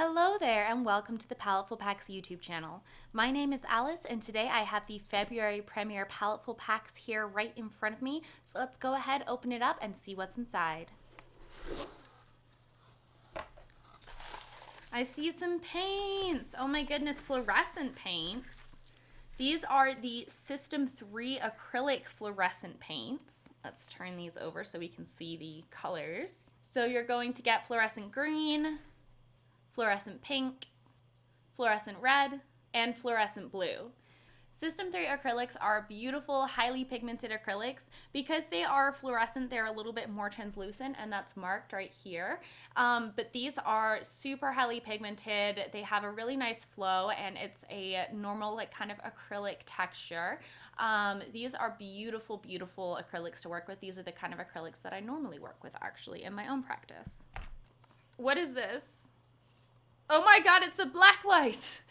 Hello there and welcome to the Paletteful Packs YouTube channel. My name is Alice and today I have the February premiere Paletteful Packs here right in front of me. So let's go ahead, open it up and see what's inside. I see some paints. Oh my goodness, fluorescent paints. These are the System 3 acrylic fluorescent paints. Let's turn these over so we can see the colors. So you're going to get fluorescent green, fluorescent pink, fluorescent red, and fluorescent blue. System 3 acrylics are beautiful, highly pigmented acrylics. Because they are fluorescent, they're a little bit more translucent, and that's marked right here. But these are super highly pigmented. They have a really nice flow, and it's a normal, like, kind of acrylic texture. These are beautiful, beautiful acrylics to work with. These are the kind of acrylics that I normally work with, actually, in my own practice. What is this? Oh my god, it's a black light!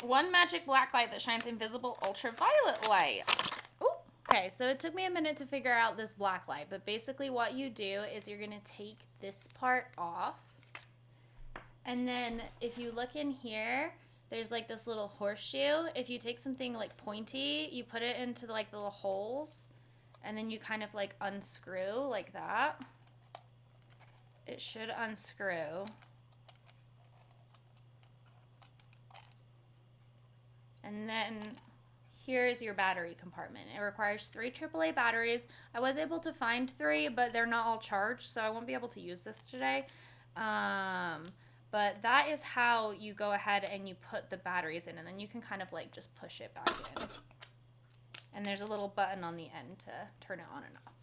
One magic black light that shines invisible ultraviolet light. Ooh. Okay, so it took me a minute to figure out this black light, but basically what you do is you're gonna take this part off, and then if you look in here, there's like this little horseshoe. If you take something like pointy, you put it into like the little holes, and then you kind of like unscrew like that. It should unscrew. And then here's your battery compartment. It requires 3 AAA batteries. I was able to find 3, but they're not all charged, so I won't be able to use this today. But that is how you go ahead and you put the batteries in, and then you can kind of like just push it back in. And there's a little button on the end to turn it on and off.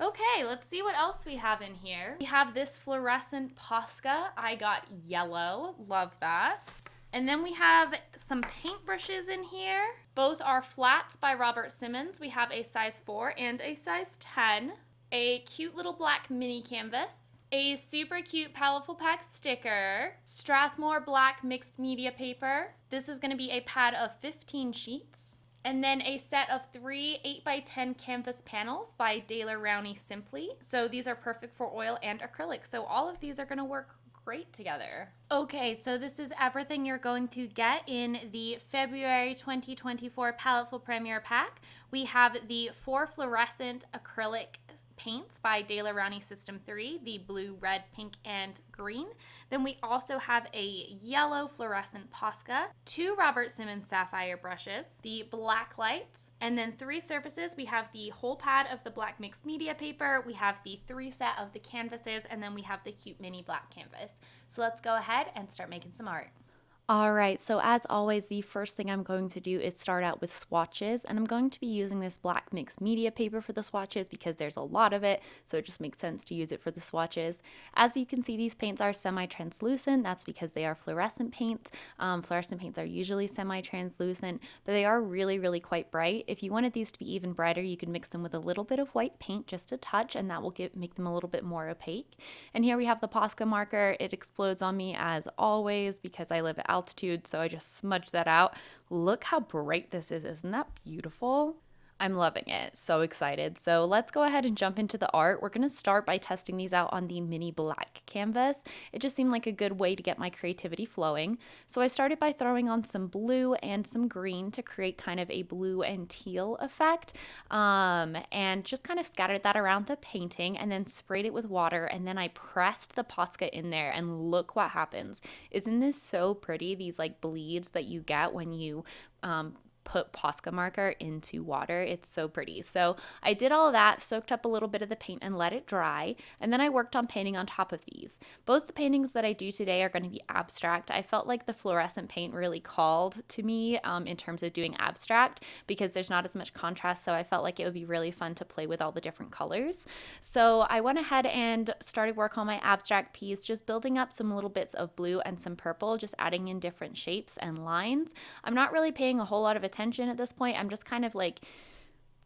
Okay, let's see what else we have in here. We have this fluorescent Posca. I got yellow, love that. And then we have some paintbrushes in here. Both are flats by Robert Simmons. We have a size 4 and a size 10. A cute little black mini canvas. A super cute Paletteful Pack sticker. Strathmore black mixed media paper. This is gonna be a pad of 15 sheets. And then a set of 3 8x10 canvas panels by Daler-Rowney Simply. So these are perfect for oil and acrylic. So all of these are gonna work great together. Okay, so this is everything you're going to get in the February 2024 Paletteful Premiere Pack. We have the 4 fluorescent acrylic paints by Daler-Rowney System 3, the blue, red, pink, and green. Then we also have a yellow fluorescent Posca, 2 Robert Simmons sapphire brushes, the black lights, and then 3 surfaces. We have the whole pad of the black mixed media paper, we have the 3 set of the canvases, and then we have the cute mini black canvas. So let's go ahead and start making some art. All right, so as always, the first thing I'm going to do is start out with swatches, and I'm going to be using this black mixed media paper for the swatches because there's a lot of it, so it just makes sense to use it for the swatches. As you can see, these paints are semi-translucent. That's because they are fluorescent paints. Fluorescent paints are usually semi-translucent, but they are really, really quite bright. If you wanted these to be even brighter, you could mix them with a little bit of white paint, just a touch, and that will make them a little bit more opaque. And here we have the Posca marker. It explodes on me as always because I live at altitude, so I just smudged that out. Look how bright this is. Isn't that beautiful? I'm loving it. So excited. So let's go ahead and jump into the art. We're going to start by testing these out on the mini black canvas. It just seemed like a good way to get my creativity flowing. So I started by throwing on some blue and some green to create kind of a blue and teal effect, and just kind of scattered that around the painting and then sprayed it with water, and then I pressed the Posca in there, and look what happens. Isn't this so pretty? These like bleeds that you get when you put Posca marker into water. It's so pretty. So I did all of that, soaked up a little bit of the paint and let it dry, and then I worked on painting on top of these. Both the paintings that I do today are going to be abstract. I felt like the fluorescent paint really called to me in terms of doing abstract because there's not as much contrast, so I felt like it would be really fun to play with all the different colors. So I went ahead and started work on my abstract piece, just building up some little bits of blue and some purple, just adding in different shapes and lines. I'm not really paying a whole lot of attention at this point. I'm just kind of like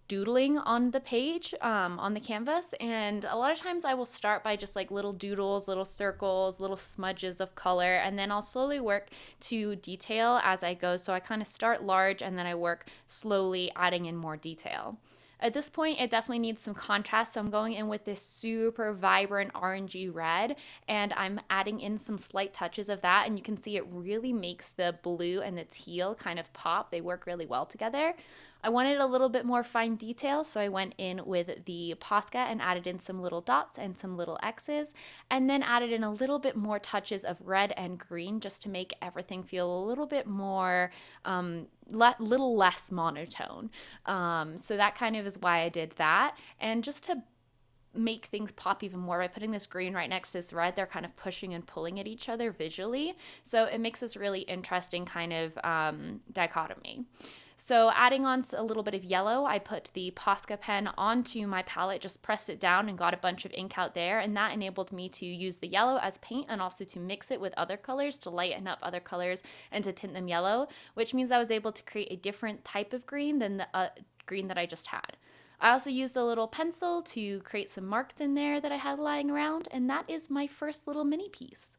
doodling on the page, on the canvas, and a lot of times I will start by just like little doodles, little circles, little smudges of color, and then I'll slowly work to detail as I go. So I kind of start large and then I work slowly adding in more detail. At this point, it definitely needs some contrast, so I'm going in with this super vibrant orangey red, and I'm adding in some slight touches of that, and you can see it really makes the blue and the teal kind of pop. They work really well together. I wanted a little bit more fine detail, so I went in with the Posca and added in some little dots and some little X's, and then added in a little bit more touches of red and green just to make everything feel a little bit more, little less monotone. So that kind of is why I did that. And just to make things pop even more by putting this green right next to this red, they're kind of pushing and pulling at each other visually. So it makes this really interesting kind of dichotomy. So adding on a little bit of yellow, I put the Posca pen onto my palette, just pressed it down and got a bunch of ink out there, and that enabled me to use the yellow as paint and also to mix it with other colors to lighten up other colors and to tint them yellow, which means I was able to create a different type of green than the green that I just had. I also used a little pencil to create some marks in there that I had lying around, and that is my first little mini piece.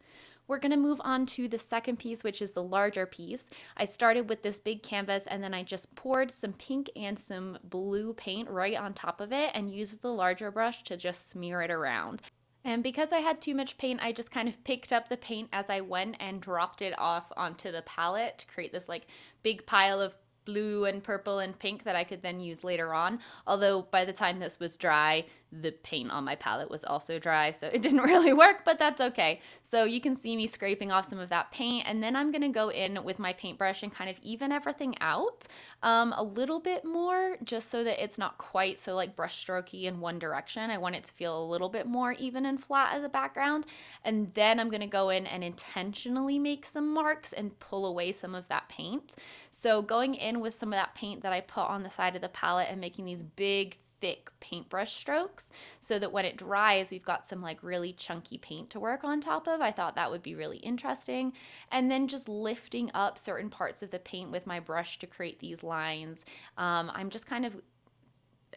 We're going to move on to the second piece, which is the larger piece. I started with this big canvas and then I just poured some pink and some blue paint right on top of it and used the larger brush to just smear it around. And because I had too much paint, I just kind of picked up the paint as I went and dropped it off onto the palette to create this like big pile of blue and purple and pink that I could then use later on. Although by the time this was dry, the paint on my palette was also dry, so it didn't really work, but that's okay. So you can see me scraping off some of that paint, and then I'm gonna go in with my paintbrush and kind of even everything out a little bit more, just so that it's not quite so like brush strokey in one direction. I want it to feel a little bit more even and flat as a background. And then I'm gonna go in and intentionally make some marks and pull away some of that paint. So going in with some of that paint that I put on the side of the palette and making these big thick paintbrush strokes so that when it dries we've got some like really chunky paint to work on top of. I thought that would be really interesting. And then just lifting up certain parts of the paint with my brush to create these lines. I'm just kind of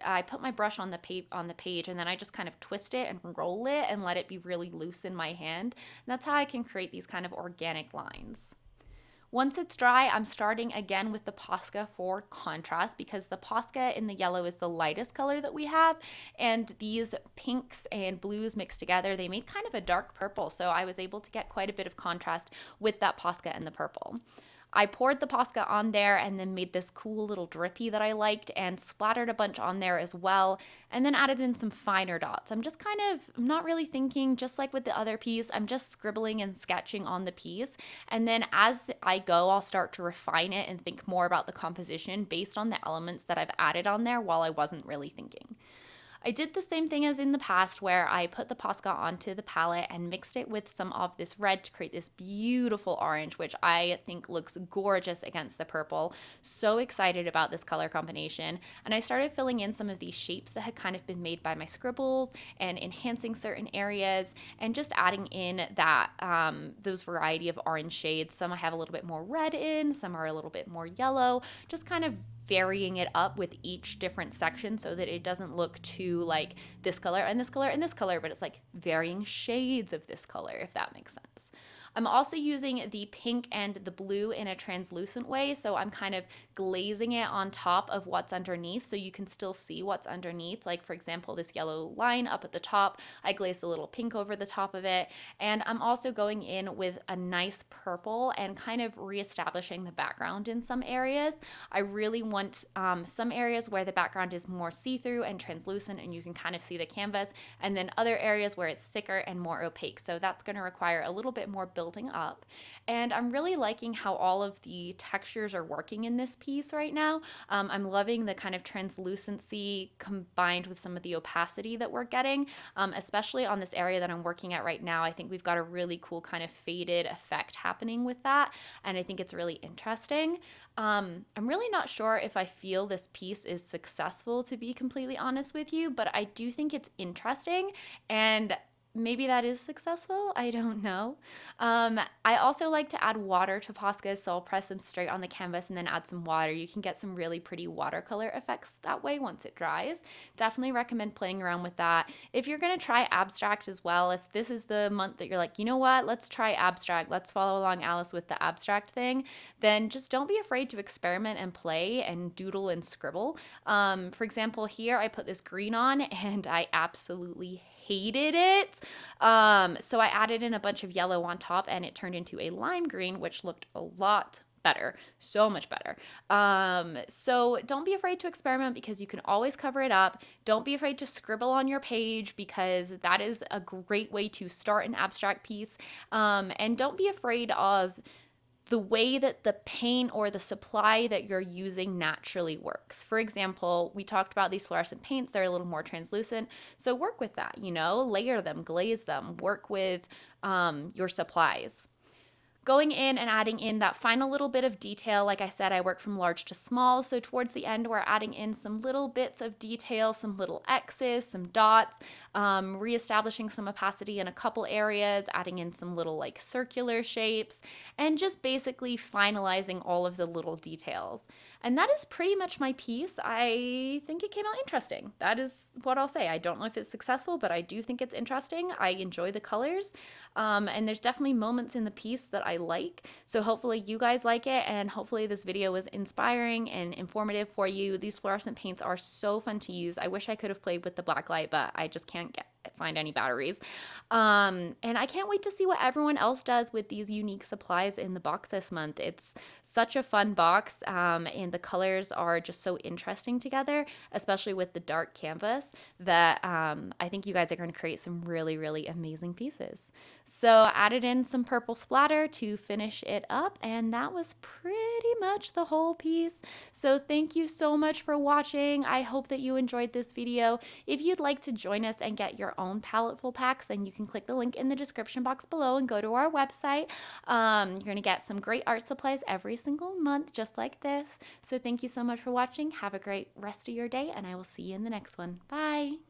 I put my brush on the page and then I just kind of twist it and roll it and let it be really loose in my hand. And that's how I can create these kind of organic lines. Once it's dry, I'm starting again with the Posca for contrast because the Posca in the yellow is the lightest color that we have, and these pinks and blues mixed together, they made kind of a dark purple, so I was able to get quite a bit of contrast with that Posca and the purple. I poured the Posca on there and then made this cool little drippy that I liked and splattered a bunch on there as well, and then added in some finer dots. I'm just kind of not really thinking, just like with the other piece, I'm just scribbling and sketching on the piece, and then as I go I'll start to refine it and think more about the composition based on the elements that I've added on there while I wasn't really thinking. I did the same thing as in the past where I put the Posca onto the palette and mixed it with some of this red to create this beautiful orange, which I think looks gorgeous against the purple. So excited about this color combination. And I started filling in some of these shapes that had kind of been made by my scribbles and enhancing certain areas and just adding in that those variety of orange shades. Some I have a little bit more red in, some are a little bit more yellow, just kind of varying it up with each different section so that it doesn't look too like this color and this color and this color, but it's like varying shades of this color, if that makes sense. I'm also using the pink and the blue in a translucent way, so I'm kind of glazing it on top of what's underneath so you can still see what's underneath. Like for example, this yellow line up at the top, I glazed a little pink over the top of it, and I'm also going in with a nice purple and kind of reestablishing the background in some areas. I really want some areas where the background is more see-through and translucent and you can kind of see the canvas, and then other areas where it's thicker and more opaque, so that's going to require a little bit more building up. And I'm really liking how all of the textures are working in this piece right now. I'm loving the kind of translucency combined with some of the opacity that we're getting, especially on this area that I'm working at right now. I think we've got a really cool kind of faded effect happening with that, and I think it's really interesting. I'm really not sure if I feel this piece is successful, to be completely honest with you, but I do think it's interesting, and maybe that is successful. I don't know. I also like to add water to Poscas, so I'll press them straight on the canvas and then add some water. You can get some really pretty watercolor effects that way once it dries. Definitely recommend playing around with that. If you're going to try abstract as well, if this is the month that you're like, you know what, let's try abstract, let's follow along Alice with the abstract thing, then just don't be afraid to experiment and play and doodle and scribble. For example, here I put this green on and I absolutely hated it. So I added in a bunch of yellow on top and it turned into a lime green, which looked a lot better, so much better. So don't be afraid to experiment because you can always cover it up. Don't be afraid to scribble on your page because that is a great way to start an abstract piece. And don't be afraid of the way that the paint or the supply that you're using naturally works. For example, we talked about these fluorescent paints. They're a little more translucent. So work with that, you know, layer them, glaze them, work with your supplies. Going in and adding in that final little bit of detail, like I said, I work from large to small, so towards the end we're adding in some little bits of detail, some little X's, some dots, reestablishing some opacity in a couple areas, adding in some little like circular shapes, and just basically finalizing all of the little details. And that is pretty much my piece. I think it came out interesting. That is what I'll say. I don't know if it's successful, but I do think it's interesting. I enjoy the colors, and there's definitely moments in the piece that I like. So hopefully you guys like it, and hopefully this video was inspiring and informative for you. These fluorescent paints are so fun to use. I wish I could have played with the black light, but I just can't find any batteries. And I can't wait to see what everyone else does with these unique supplies in the box this month. It's such a fun box, and the colors are just so interesting together, especially with the dark canvas, that I think you guys are going to create some really, really amazing pieces. So I added in some purple splatter to finish it up, and that was pretty much the whole piece. So thank you so much for watching. I hope that you enjoyed this video. If you'd like to join us and get your own Paletteful packs, then you can click the link in the description box below and go to our website. You're going to get some great art supplies every single month, just like this. So thank you so much for watching. Have a great rest of your day, and I will see you in the next one. Bye.